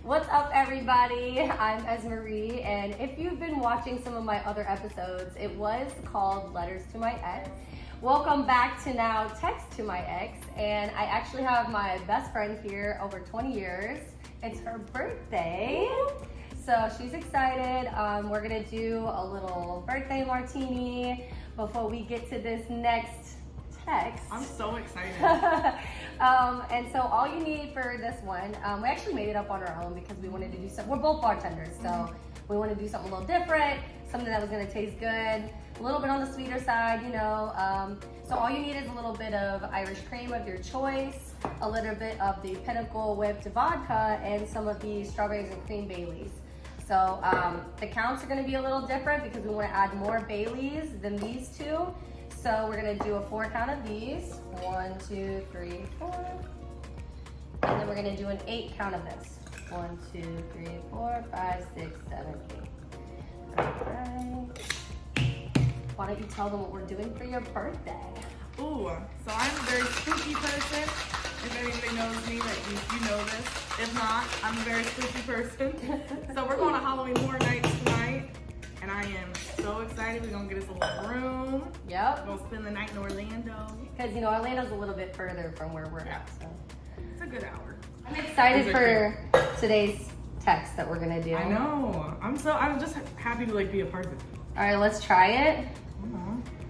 What's up, everybody? I'm Esmarie, and if you've been watching some of my other episodes, it was called Letters to My Ex. Welcome back to now Text to My Ex, and I actually have my best friend here over 20 years. It's her birthday, so she's excited. We're gonna do a little birthday martini before we get to this next text. I'm so excited. And so all you need for this one, we actually made it up on our own because we wanted to do something. We're both bartenders, so we wanted to do something a little different, something that was gonna taste good, a little bit on the sweeter side, you know. So all you need is a little bit of Irish cream of your choice, a little bit of the Pinnacle whipped vodka, and some of the strawberries and cream Baileys. So the counts are gonna be a little different because we wanna add more Baileys than these two. So we're gonna do a 4 count of these. 1, 2, 3, 4. And then we're gonna do an 8 count of this. 1, 2, 3, 4, 5, 6, 7, 8. All right. Why don't you tell them what we're doing for your birthday? Ooh, so I'm a very spooky person. If anybody knows me, like you know this. If not, I'm a very spooky person. So we're going to Halloween Horror Nights tonight. And I am so excited. We're gonna get us a little room. Yep. We're gonna spend the night in Orlando. Because you know Orlando's a little bit further from where we're at. So It's a good hour. I'm excited for today's text that we're gonna do. I know. I'm just happy to like be a part of it. All right, let's try it.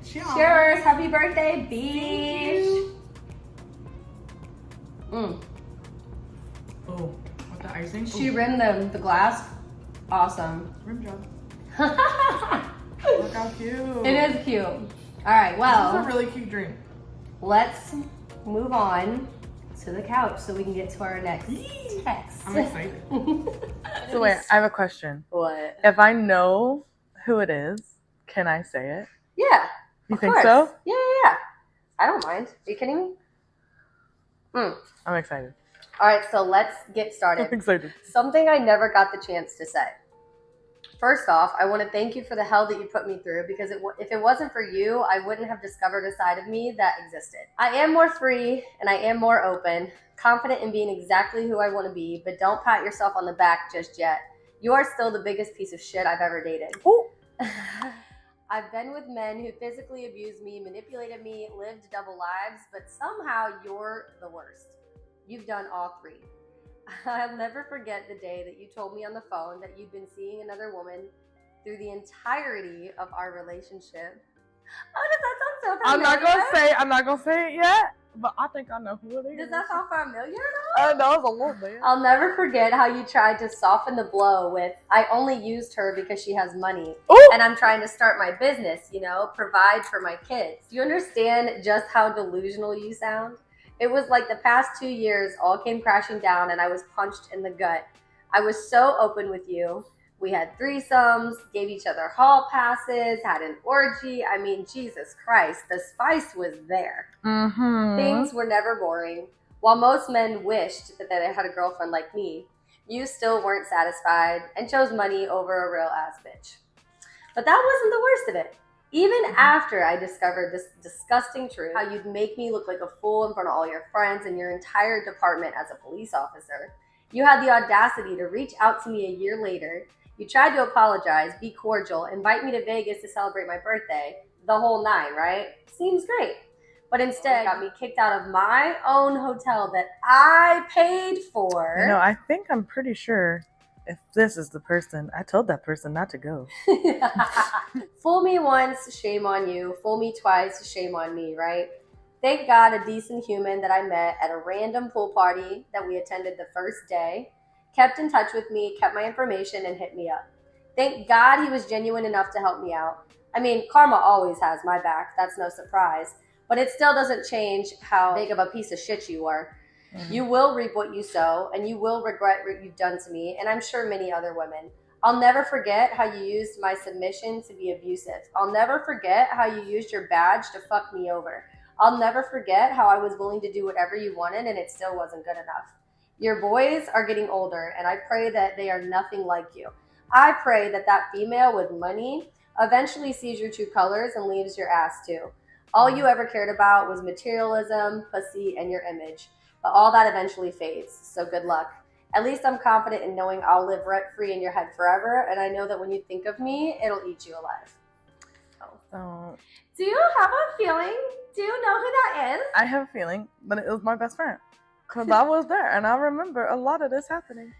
Cheers. Cheers! Happy birthday, Beach. Oh, with the icing. She rimmed the glass. Awesome. Rim job. Look how cute. It is cute. All right, well, this is a really cute drink. let's move on to the couch so we can get to our next text. I'm excited. So wait, I have a question. What? If I know who it is, can I say it? Yeah. You of think course. so? Yeah. I don't mind. Are you kidding me? I'm excited. All right, so let's get I'm started. excited. Something I never got the chance to say. First off, I want to thank you for the hell that you put me through because if it wasn't for you, I wouldn't have discovered a side of me that existed. I am more free and I am more open, confident in being exactly who I want to be, but don't pat yourself on the back just yet. You are still the biggest piece of shit I've ever dated. I've been with men who physically abused me, manipulated me, lived double lives, but somehow you're the worst. You've done all 3. I'll never forget the day that you told me on the phone that you'd been seeing another woman through the entirety of our relationship. Oh, does that sound so familiar? I'm not gonna say it yet, but I think I know who it is. Does that sound familiar? No, it's a little bit. I'll never forget how you tried to soften the blow with, I only used her because she has money. Ooh. And I'm trying to start my business, you know, provide for my kids. Do you understand just how delusional you sound? It was like the past 2 years all came crashing down and I was punched in the gut. I was so open with you. We had threesomes, gave each other hall passes, had an orgy. I mean, Jesus Christ, the spice was there. Things were never boring. While most men wished that they had a girlfriend like me, you still weren't satisfied and chose money over a real ass bitch. But that wasn't the worst of it. Even after I discovered this disgusting truth, how you'd make me look like a fool in front of all your friends and your entire department as a police officer, you had the audacity to reach out to me a year later. You tried to apologize, be cordial, invite me to Vegas to celebrate my birthday, the whole 9, right? Seems great. But instead, got me kicked out of my own hotel that I paid for. No, I think I'm pretty sure if this is the person, I told that person not to go. Fool me once, shame on you. Fool me twice, shame on me, right? Thank God a decent human that I met at a random pool party that we attended the first day kept in touch with me, kept my information, and hit me up. Thank God he was genuine enough to help me out. I mean, karma always has my back. That's no surprise. But it still doesn't change how big of a piece of shit you are. You will reap what you sow, and you will regret what you've done to me, and I'm sure many other women. I'll never forget how you used my submission to be abusive. I'll never forget how you used your badge to fuck me over. I'll never forget how I was willing to do whatever you wanted, and it still wasn't good enough. Your boys are getting older, and I pray that they are nothing like you. I pray that that female with money eventually sees your true colors and leaves your ass too. All you ever cared about was materialism, pussy, and your image. But all that eventually fades, so good luck. at least I'm confident in knowing I'll live rent-free in your head forever. And I know that when you think of me, it'll eat you alive. So Do you have a feeling? Do you know who that is? I have a feeling, but it was my best friend. Because I was there, and I remember a lot of this happening.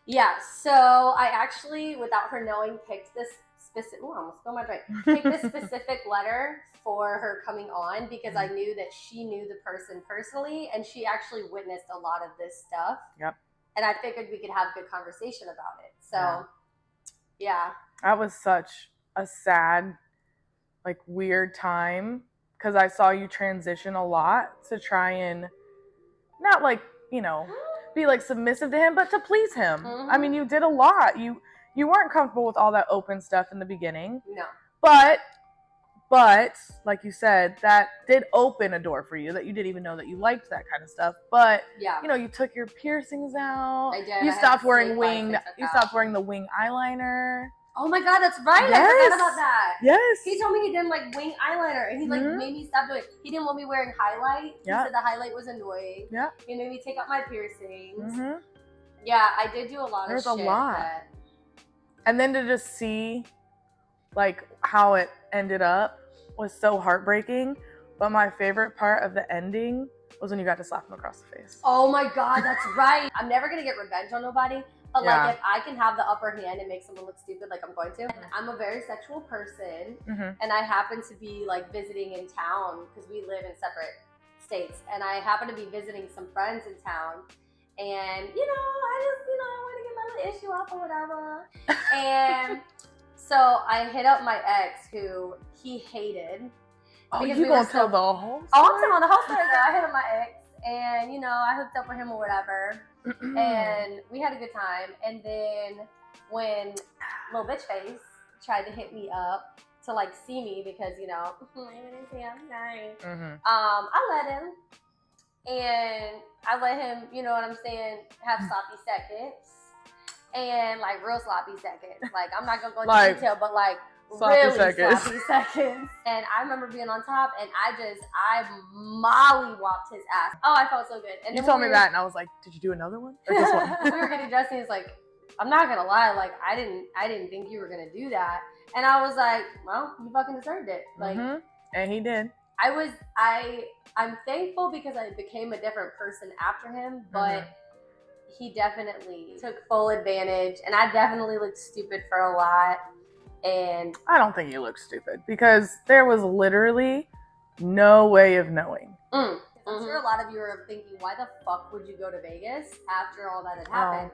Yeah, so I actually, without her knowing, picked this specific, I almost spilled my drink, picked this specific letter for her coming on because I knew that she knew the person personally, and she actually witnessed a lot of this stuff. Yep. And I figured we could have a good conversation about it. So, yeah. That was such a sad, like, weird time because I saw you transition a lot to try and not, like, you know, be, like, submissive to him, but to please him. I mean, you did a lot. You weren't comfortable with all that open stuff in the beginning. No. But, like you said, that did open a door for you that you didn't even know that you liked that kind of stuff. But, Yeah. you know, you took your piercings out. I did. You I had stopped to wearing sleep winged. whites I took You out. stopped wearing the wing eyeliner. Oh my God, that's right. I Yes. forgot about that. Yes. He told me he didn't like wing eyeliner, and he like Mhm. made me stop doing it. He didn't want me wearing highlight. Yeah. He said the highlight was annoying. Yeah. He made me take out my piercings. hmm Yeah, I did do a lot There's of a shit. lot. that- And then to just see, like, how it ended up was so heartbreaking. But my favorite part of the ending was when you got to slap him across the face. Oh my God, that's right. I'm never gonna get revenge on nobody. But Yeah. like if I can have the upper hand and make someone look stupid like I'm going to. And I'm a very sexual person, Mm-hmm. and I happen to be like visiting in town because we live in separate states, and I happen to be visiting some friends in town, and I just want to get my little issue off or whatever. And so I hit up my ex who he hated. Oh, Because you we were gonna so- tell the whole Oh, I'm story? telling the whole story though. I hit up my ex, and I hooked up with him or whatever. And we had a good time. And then when little bitch face tried to hit me up to like see me because I'm sorry. Mhm. I let him, and I let him, you know what I'm saying, have sloppy seconds, and like real sloppy seconds. Like I'm not gonna go into Like, detail, but like sloppy really seconds. sloppy seconds. And I remember being on top, and I mollywopped his ass. Oh, I felt so good. And You then told we me were- that, and I was like, "Did you do another one or just one?" we were getting dressed, and he's like, "I'm not gonna lie, like I didn't think you were gonna do that." And I was like, "Well, you fucking deserved it." Like Mhm. And he did. I'm thankful because I became a different person after him, but he definitely took full advantage, and I definitely looked stupid for a lot. And I don't think you look stupid because there was literally no way of knowing. I'm sure a lot of you are thinking, why the fuck would you go to Vegas after all that had happened?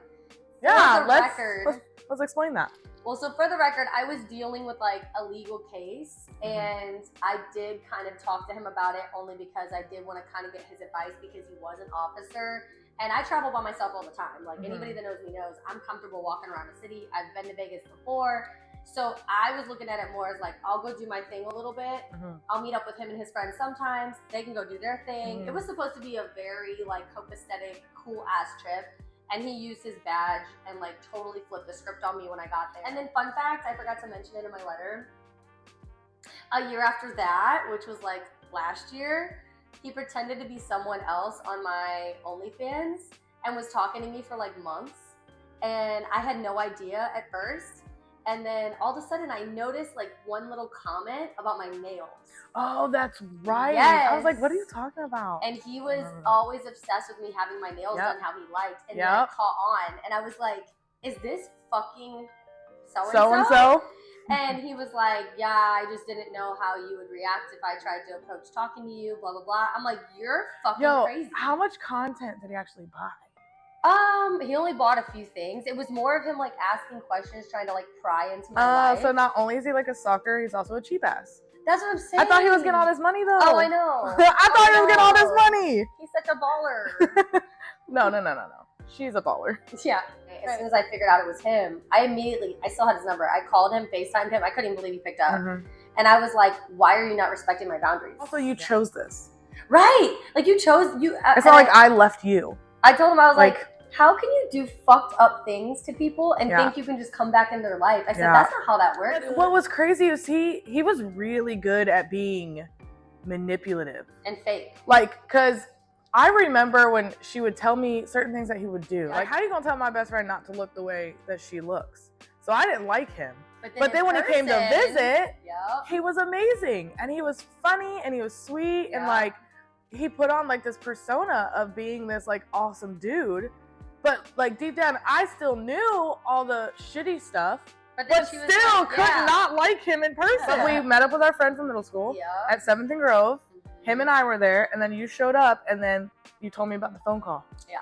Yeah, For the let's record- let's explain that. Well, so for the record, I was dealing with like a legal case, and I did kind of talk to him about it only because I did want to kind of get his advice because he was an officer. And I travel by myself all the time. Like anybody that knows me knows I'm comfortable walking around the city. I've been to Vegas before. So I was looking at it more as like, I'll go do my thing a little bit. I'll meet up with him and his friends sometimes. They can go do their thing. It was supposed to be a very like copacetic, cool ass trip. And he used his badge and like totally flipped the script on me when I got there. And then fun fact, I forgot to mention it in my letter. A year after that, which was like last year, he pretended to be someone else on my OnlyFans and was talking to me for like months. And I had no idea at first. And then all of a sudden I noticed like one little comment about my nails. Oh, that's right. Yes. I was like, what are you talking about? And he was Mm. always obsessed with me having my nails Yep. done how he liked. And then I Yep. caught on. And I was like, is this fucking so-and-so? So-and-so? And he was like, yeah, I just didn't know how you would react if I tried to approach talking to you, blah, blah, blah. I'm like, you're fucking Yo, crazy. how much content did he actually buy? He only bought a few things. It was more of him like asking questions, trying to like pry into my life. So not only is he like a sucker, he's also a cheap ass. That's what I'm saying. I thought he was getting all this money though. Oh, I know. I thought he was getting all this know. money. He's such a baller. No. She's a baller. Yeah. As soon as I figured out it was him, I still had his number. I called him, FaceTimed him. I couldn't even believe he picked up. And I was like, why are you not respecting my boundaries? Also, you chose this. Right. Like you chose, It's not like I left you. I told him, I was like, how can you do fucked up things to people and Yeah. think you can just come back in their life? I said, Yeah. that's not how that works. What was crazy is he was really good at being manipulative. And fake. Like, cause I remember when she would tell me certain things that he would do. Yeah. Like, how are you gonna tell my best friend not to look the way that she looks? So I didn't like him. But then in when he came to person, visit, yep. he was amazing. And he was funny and he was sweet. And Yeah. like, he put on like this persona of being this like awesome dude. But like deep down, I still knew all the shitty stuff. then But she still was like, could yeah. not like him in person. Yeah. But we met up with our friend from middle school Yep. at 7th and Grove. Him and I were there, and then you showed up, and then you told me about the phone call. Yeah.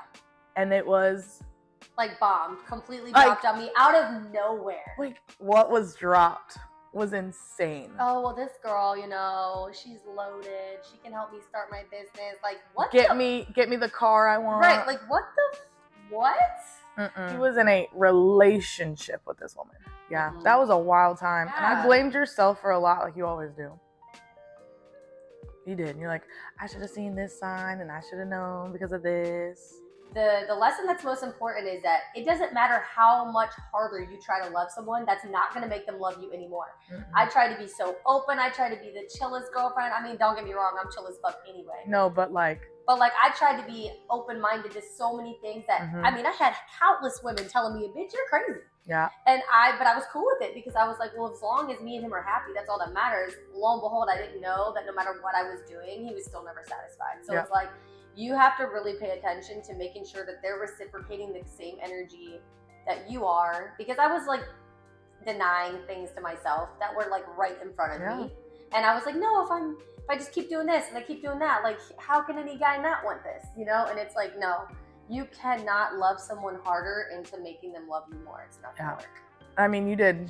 And it was like bombed, completely Like- dropped on me out of nowhere. like what was dropped was insane. Oh, well, this girl, you know, she's loaded. She can help me start my business. Like, what? Get the- me the car I want. Right, like, what the? What? He was in a relationship with this woman. Yeah, Mhm. that was a wild time. And Yeah. I blamed yourself for a lot, like you always do. You did. And you're like, I should have seen this sign, and I should have known because of this. The lesson that's most important is that it doesn't matter how much harder you try to love someone, that's not going to make them love you anymore. I try to be so open. I try to be the chillest girlfriend. I mean, don't get me wrong, I'm chill as fuck anyway. No, but like, But like, I tried to be open-minded to so many things that, Mhm. I mean, I had countless women telling me, bitch, you're crazy. yeah. But I was cool with it because I was like, well, as long as me and him are happy, that's all that matters. Lo and behold, I didn't know that no matter what I was doing, he was still never satisfied. So Yeah. it's like, you have to really pay attention to making sure that they're reciprocating the same energy that you are. Because I was like denying things to myself that were like right in front of Yeah. me. And I was like, no, if I just keep doing this and I keep doing that, like, how can any guy not want this, you know? And it's like, no, you cannot love someone harder into making them love you more. It's not gonna Yeah. work. I mean, you did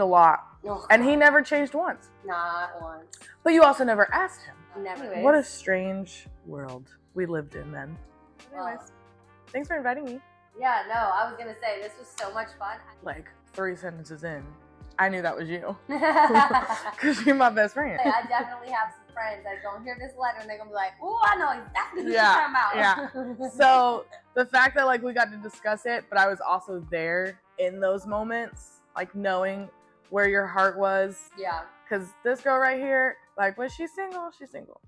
a lot. Ugh, And he never changed once. not once. But you also never asked him. Never. Anyways. What a strange world we lived in then. Well, Anyways, thanks for inviting me. yeah, no, I was gonna say this was so much fun. Like 3 sentences in, I knew that was you. I Because you're my best friend. definitely have some friends that gonna hear this letter and they're gonna be like, "Ooh, I know exactly who Yeah, you're talking about." So the fact that like we got to discuss it, but I was also there in those moments, like knowing where your heart was. yeah, Because this girl right here, like when she's single, she's single.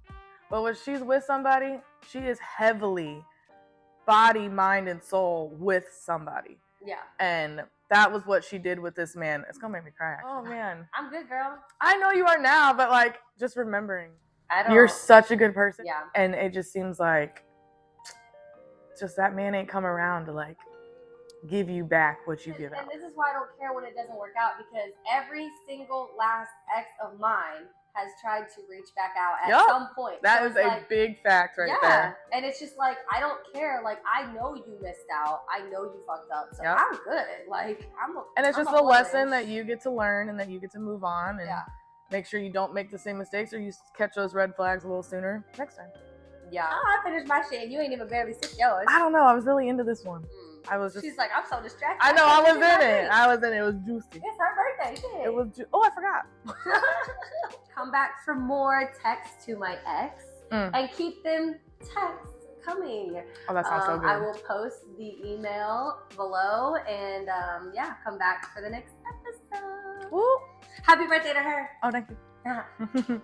But when she's with somebody, she is heavily body, mind, and soul with somebody. yeah, And that was what she did with this man. It's gonna make me cry. Oh man. I'm good, girl. I know you are now, but like just remembering. I don't. You're such a good person. Yeah. And it just seems like just that man ain't come around to like give you back what you give out. And this is why I don't care when it doesn't work out, because every single last ex of mine has tried to reach back out at Yup. some point. That So is it's a like, big fact right yeah. there. And it's just like, I don't care. Like, I know you missed out. I know you fucked up. So Yep. I'm good. Like, And it's I'm just a a lesson flourish. that you get to learn and that you get to move on and Yeah. make sure you don't make the same mistakes or you catch those red flags a little sooner next time. Yeah. Oh, I finished my shit and you ain't even barely sipped yours. I don't know. I was really into this one. Mm. I was just. She's like, I'm so distracted. I know. I was in can't it. drink. I was in it. It was juicy. It's her birthday. Shit. It was. Oh, I forgot. Come back for more texts to my ex Mm. and keep them texts coming. Oh, that sounds so good. I will post the email below and yeah, come back for the next episode. Woo. Happy birthday to her. Oh, thank you.